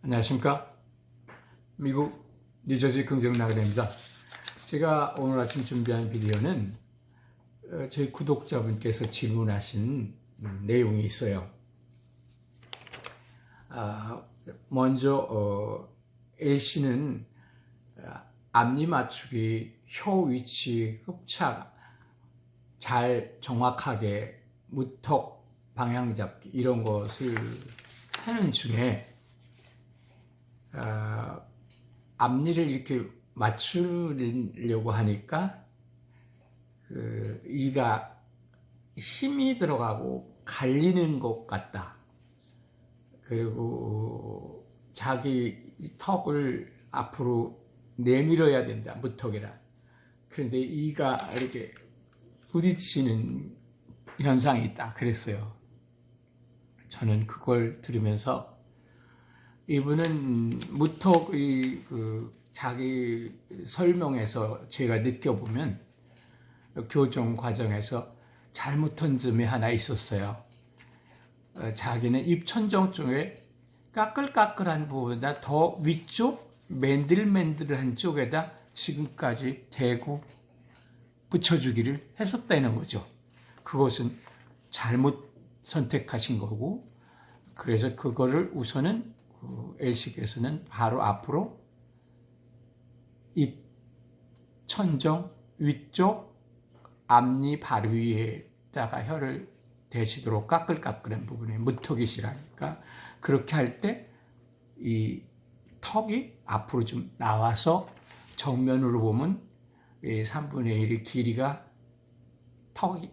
안녕하십니까. 미국 뉴저지 긍정나그네입니다. 제가 오늘 아침 준비한 비디오는 저희 구독자분께서 질문하신 내용이 있어요. 먼저 A씨는 앞니 맞추기, 혀 위치, 흡착 잘 정확하게 무턱 방향 잡기 이런 것을 하는 중에 앞니를 이렇게 맞추려고 하니까 이가 힘이 들어가고 갈리는 것 같다. 그리고 자기 턱을 앞으로 내밀어야 된다. 무턱이라. 그런데 이가 이렇게 부딪히는 현상이 있다. 그랬어요. 저는 그걸 들으면서 이분은 무턱의 자기 설명에서 제가 느껴보면 교정 과정에서 잘못한 점이 하나 있었어요. 자기는 입천정 쪽에 까끌까끌한 부분보다 더 위쪽 맨들맨들한 쪽에다 지금까지 대고 붙여주기를 했었다는 거죠. 그것은 잘못 선택하신 거고, 그래서 그거를 우선은 L씨께서는 바로 앞으로 입 천정 위쪽 앞니 바로 위에다가 혀를 대시도록 까끌까끌한 부분에 무턱이시라니까 그렇게 할 때 이 턱이 앞으로 좀 나와서 정면으로 보면 3분의 1의 길이가 턱이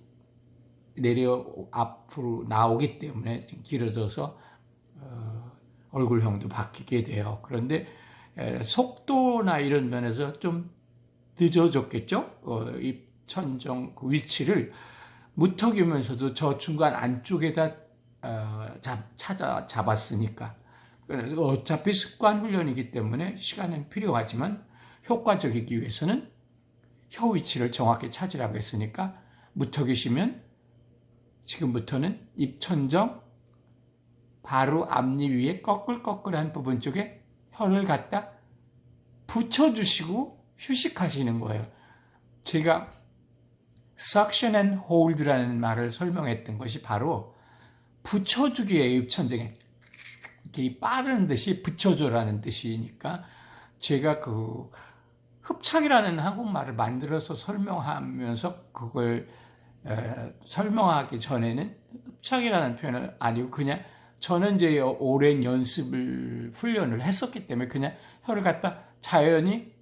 내려 앞으로 나오기 때문에 길어져서 얼굴형도 바뀌게 돼요. 그런데 속도나 이런 면에서 좀 늦어졌겠죠? 입천정 그 위치를 무턱이면서도 저 중간 안쪽에다 잡았으니까. 그래서 어차피 습관 훈련이기 때문에 시간은 필요하지만 효과적이기 위해서는 혀 위치를 정확히 찾으라고 했으니까 무턱이시면 지금부터는 입천정 바로 앞니 위에 꺼끌꺼끌한 부분 쪽에 혀를 갖다 붙여주시고 휴식하시는 거예요. 제가 suction and hold라는 말을 설명했던 것이 바로 붙여주기의 입천정에 이렇게 빠르는 듯이 붙여줘라는 뜻이니까 제가 그 흡착이라는 한국말을 만들어서 설명하면서 그걸 설명하기 전에는 흡착이라는 표현을 아니고 그냥 저는 이제 오랜 연습을 훈련을 했었기 때문에 그냥 혀를 갖다 자연히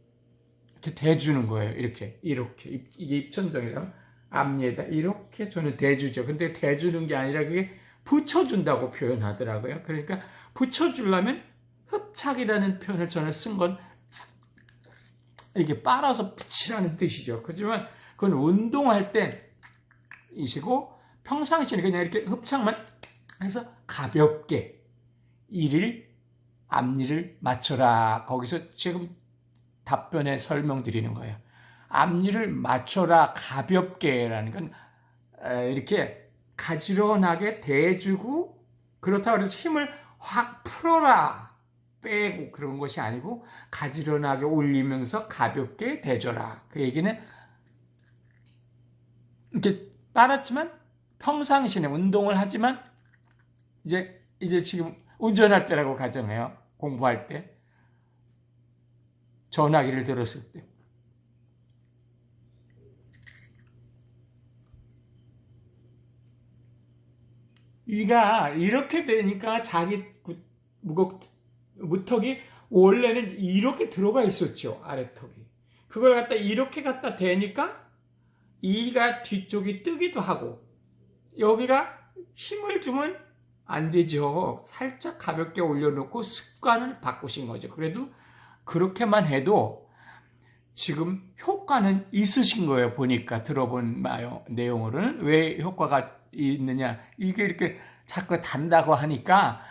이렇게 대주는 거예요. 이렇게 이게 입천정이라면 앞니에다 이렇게 저는 대주죠. 근데 대주는 게 아니라 그게 붙여준다고 표현하더라고요. 그러니까 붙여주려면 흡착이라는 표현을 저는 쓴 건 이렇게 빨아서 붙이라는 뜻이죠. 그렇지만 그건 운동할 때이시고 평상시에는 그냥 이렇게 흡착만 해서 가볍게 앞니를 맞춰라. 거기서 지금 답변에 설명드리는 거예요. 앞니를 맞춰라 가볍게라는 건 이렇게 가지런하게 대주고 그렇다고 해서 힘을 확 풀어라 빼고 그런 것이 아니고 가지런하게 올리면서 가볍게 대줘라. 그 얘기는 이렇게 빨았지만 평상시에 운동을 하지만 이제 지금 운전할 때라고 가정해요. 공부할 때. 전화기를 들었을 때. 이가 이렇게 되니까 자기 무턱이 원래는 이렇게 들어가 있었죠. 아래턱이. 그걸 갖다 이렇게 갖다 대니까 이가 뒤쪽이 뜨기도 하고 여기가 힘을 주면 안 되죠. 살짝 가볍게 올려놓고 습관을 바꾸신 거죠. 그래도 그렇게만 해도 지금 효과는 있으신 거예요. 보니까 들어본 내용으로는 왜 효과가 있느냐. 이게 이렇게 자꾸 단다고 하니까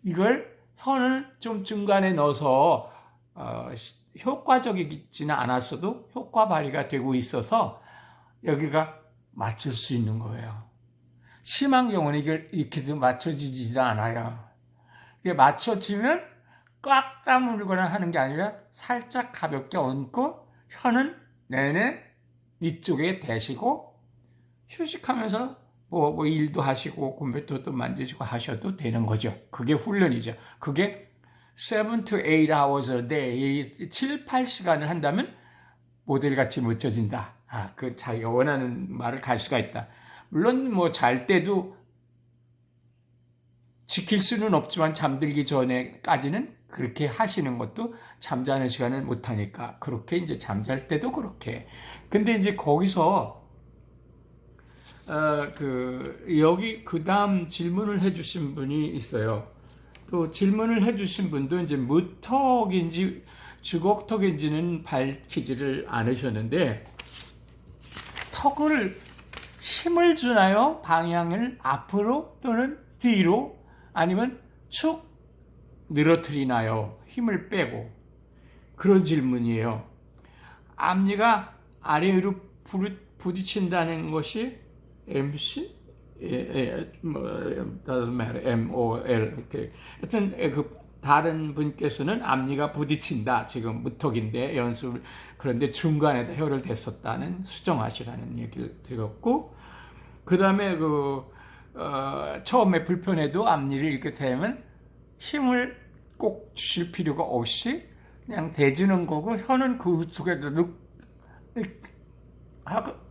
이걸 혀는 좀 중간에 넣어서 효과적이지는 않았어도 효과 발휘가 되고 있어서 여기가 맞출 수 있는 거예요. 심한 경우는 이걸 이렇게도 맞춰지지도 않아요. 이게 맞춰지면 꽉 다물거나 하는 게 아니라 살짝 가볍게 얹고 혀는 내내 이쪽에 대시고 휴식하면서 뭐 일도 하시고 컴퓨터도 만지시고 하셔도 되는 거죠. 그게 훈련이죠. 그게 7 to 8 hours a day, 7, 8시간을 한다면 모델같이 멋져진다. 그 자기가 원하는 말을 갈 수가 있다. 물론 뭐 잘 때도 지킬 수는 없지만 잠들기 전에까지는 그렇게 하시는 것도 잠자는 시간을 못 하니까 그렇게 이제 잠잘 때도 그렇게. 근데 이제 거기서 여기 그 다음 질문을 해주신 분이 있어요. 또 질문을 해주신 분도 이제 무턱인지 주걱턱인지는 밝히지를 않으셨는데, 턱을 힘을 주나요? 방향을 앞으로 또는 뒤로? 아니면 축 늘어뜨리나요? 힘을 빼고. 그런 질문이에요. 앞니가 아래 위로 부딪힌다는 것이 MC? doesn't matter. MOL. 이렇게. 하여튼, 다른 분께서는 앞니가 부딪힌다. 지금 무턱인데 연습을. 그런데 중간에다 혀를 댔었다는 수정하시라는 얘기를 드렸고, 그 다음에 처음에 불편해도 앞니를 이렇게 대면 힘을 꼭 주실 필요가 없이 그냥 대주는 거고, 혀는 그 속에다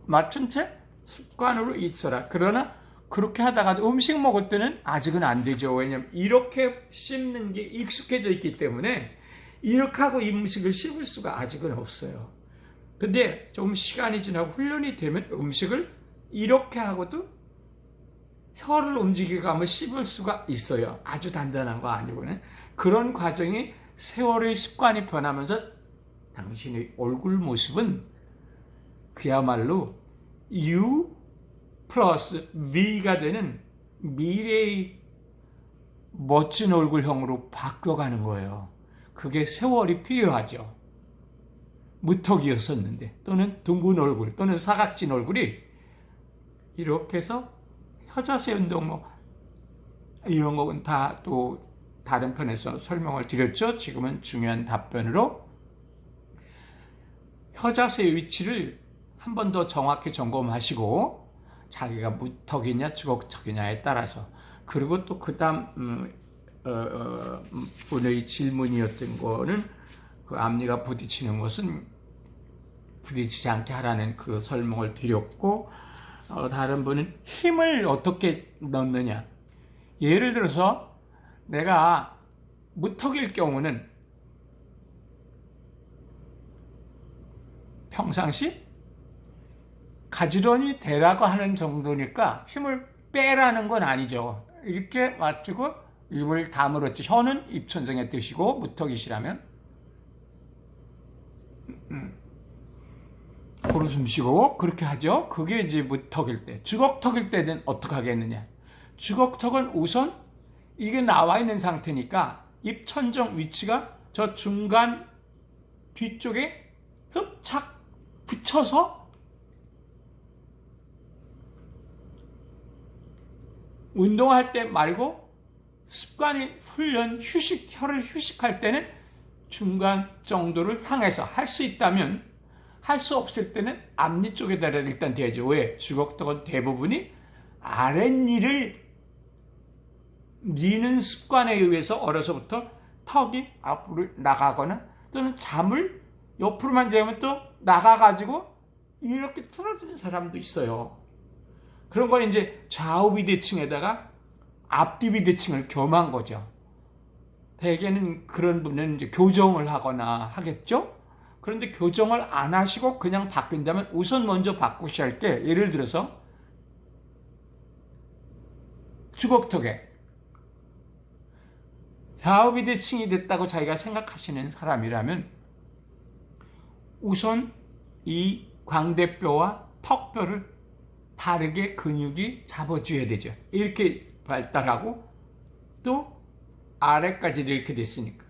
맞춘 채 습관으로 있어라. 그러나 그렇게 하다가도 음식 먹을 때는 아직은 안 되죠. 왜냐면 이렇게 씹는 게 익숙해져 있기 때문에 이렇게 하고 이 음식을 씹을 수가 아직은 없어요. 근데 좀 시간이 지나고 훈련이 되면 음식을 이렇게 하고도 혀를 움직이고 하면 씹을 수가 있어요. 아주 단단한 거 아니고는. 그런 과정이 세월의 습관이 변하면서 당신의 얼굴 모습은 그야말로 U 플러스 V가 되는 미래의 멋진 얼굴형으로 바뀌어가는 거예요. 그게 세월이 필요하죠. 무턱이었었는데, 또는 둥근 얼굴, 또는 사각진 얼굴이 이렇게 해서 혀자세 운동 이런 거는 다 또 다른 편에서 설명을 드렸죠. 지금은 중요한 답변으로 혀자세의 위치를 한 번 더 정확히 점검하시고, 자기가 무턱이냐 주걱턱이냐에 따라서. 그리고 또 그 다음 분의 질문이었던 거는 그 앞니가 부딪히는 것은 부딪히지 않게 하라는 그 설명을 드렸고, 다른 분은 힘을 어떻게 넣느냐. 예를 들어서 내가 무턱일 경우는 평상시 가지런히 대라고 하는 정도니까 힘을 빼라는 건 아니죠. 이렇게 맞추고 입을 다물었지. 혀는 입천장에 드시고 무턱이시라면 코로 숨 쉬고 그렇게 하죠. 그게 이제 무턱일 때. 주걱턱일 때는 어떻게 하겠느냐. 주걱턱은 우선 이게 나와 있는 상태니까 입천정 위치가 저 중간 뒤쪽에 흡착 붙여서 운동할 때 말고 습관이 훈련, 혀를 휴식할 때는 중간 정도를 향해서 할 수 있다면, 할 수 없을 때는 앞니 쪽에다 일단 대야죠. 왜? 주걱턱은 대부분이 아랫니를 미는 습관에 의해서 어려서부터 턱이 앞으로 나가거나 또는 잠을 옆으로만 재면 또 나가가지고 이렇게 틀어지는 사람도 있어요. 그런 건 이제 좌우 비대칭에다가 앞뒤 비대칭을 겸한 거죠. 대개는 그런 분은 이제 교정을 하거나 하겠죠? 그런데 교정을 안 하시고 그냥 바뀐다면 우선 먼저 바꾸셔야 할 게, 예를 들어서 주걱턱에 좌우 비대칭이 됐다고 자기가 생각하시는 사람이라면 우선 이 광대뼈와 턱뼈를 다르게 근육이 잡아줘야 되죠. 이렇게 발달하고 또 아래까지도 이렇게 됐으니까.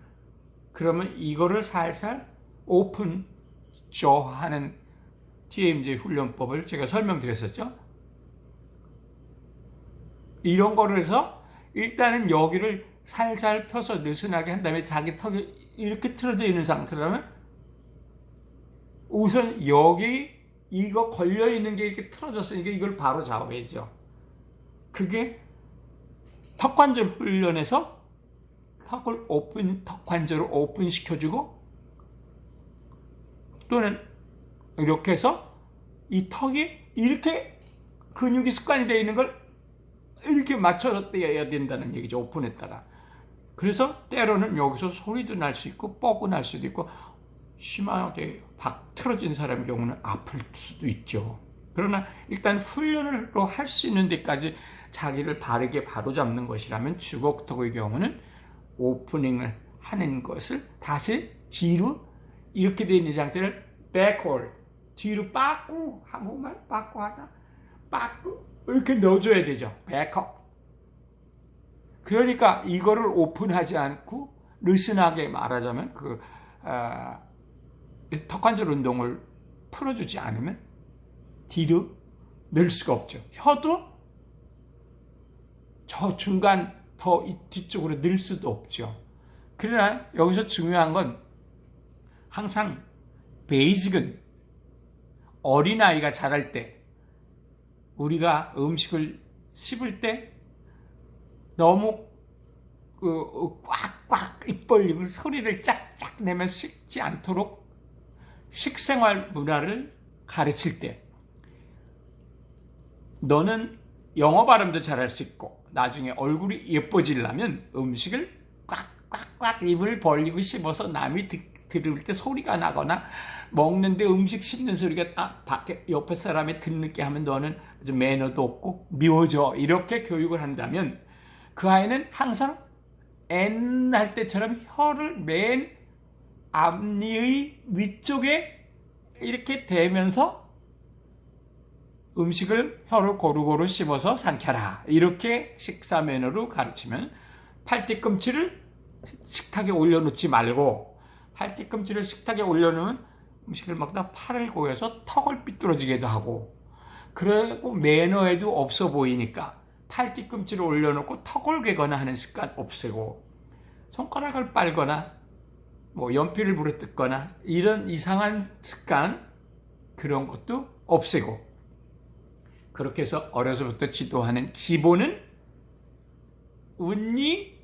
그러면 이거를 살살 오픈 조 하는 TMJ 훈련법을 제가 설명드렸었죠. 이런 거를 해서 일단은 여기를 살살 펴서 느슨하게 한 다음에 자기 턱이 이렇게 틀어져 있는 상태라면 우선 여기 이거 걸려 있는 게 이렇게 틀어졌으니까 이걸 바로 잡아야죠. 그게 턱관절 훈련에서 턱관절을 오픈 시켜주고, 또는 이렇게 해서 이 턱이 이렇게 근육이 습관이 되어 있는 걸 이렇게 맞춰서 떼야 된다는 얘기죠. 오픈했다가. 그래서 때로는 여기서 소리도 날 수 있고 뻐고 날 수도 있고 심하게 박 틀어진 사람의 경우는 아플 수도 있죠. 그러나 일단 훈련으로 할 수 있는 데까지 자기를 바르게 바로잡는 것이라면 주걱턱의 경우는 오프닝을 하는 것을 다시 뒤로 이렇게 되어 있는 상태를 backward, 뒤로 빠꾸, 한국말 빠꾸 하다, 빠꾸 이렇게 넣어줘야 되죠. 백업. 그러니까 이거를 오픈하지 않고 느슨하게 말하자면 턱관절 운동을 풀어주지 않으면 뒤로 늘 수가 없죠. 혀도 저 중간 더 뒤쪽으로 늘 수도 없죠. 그러나 여기서 중요한 건 항상 베이직은 어린아이가 자랄 때 우리가 음식을 씹을 때 너무 꽉꽉 입 벌리고 소리를 짝짝 내면 씹지 않도록 식생활 문화를 가르칠 때 너는 영어 발음도 잘할 수 있고 나중에 얼굴이 예뻐지려면 음식을 꽉꽉꽉 입을 벌리고 씹어서 남이 들을 때 소리가 나거나 먹는데 음식 씹는 소리가 밖에 옆에 사람이 듣게 하면 너는 좀 매너도 없고 미워져. 이렇게 교육을 한다면 그 아이는 항상 N 할 때처럼 혀를 맨 앞니의 위쪽에 이렇게 대면서 음식을 혀로 고루고루 씹어서 삼켜라. 이렇게 식사 매너로 가르치면 팔뒤꿈치를 식탁에 올려놓지 말고, 팔뒤꿈치를 식탁에 올려놓으면 음식을 먹다 팔을 고여서 턱을 삐뚤어지기도 하고, 그리고 매너에도 없어 보이니까 팔뒤꿈치를 올려놓고 턱을 괴거나 하는 습관 없애고, 손가락을 빨거나 연필을 부러뜯거나 이런 이상한 습관, 그런 것도 없애고, 그렇게 해서 어려서부터 지도하는 기본은 운니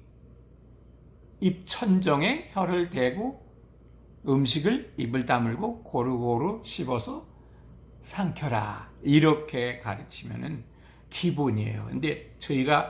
입천정에 혀를 대고 음식을 입을 다물고 고루고루 씹어서 삼켜라. 이렇게 가르치면은 기본이에요. 근데 저희가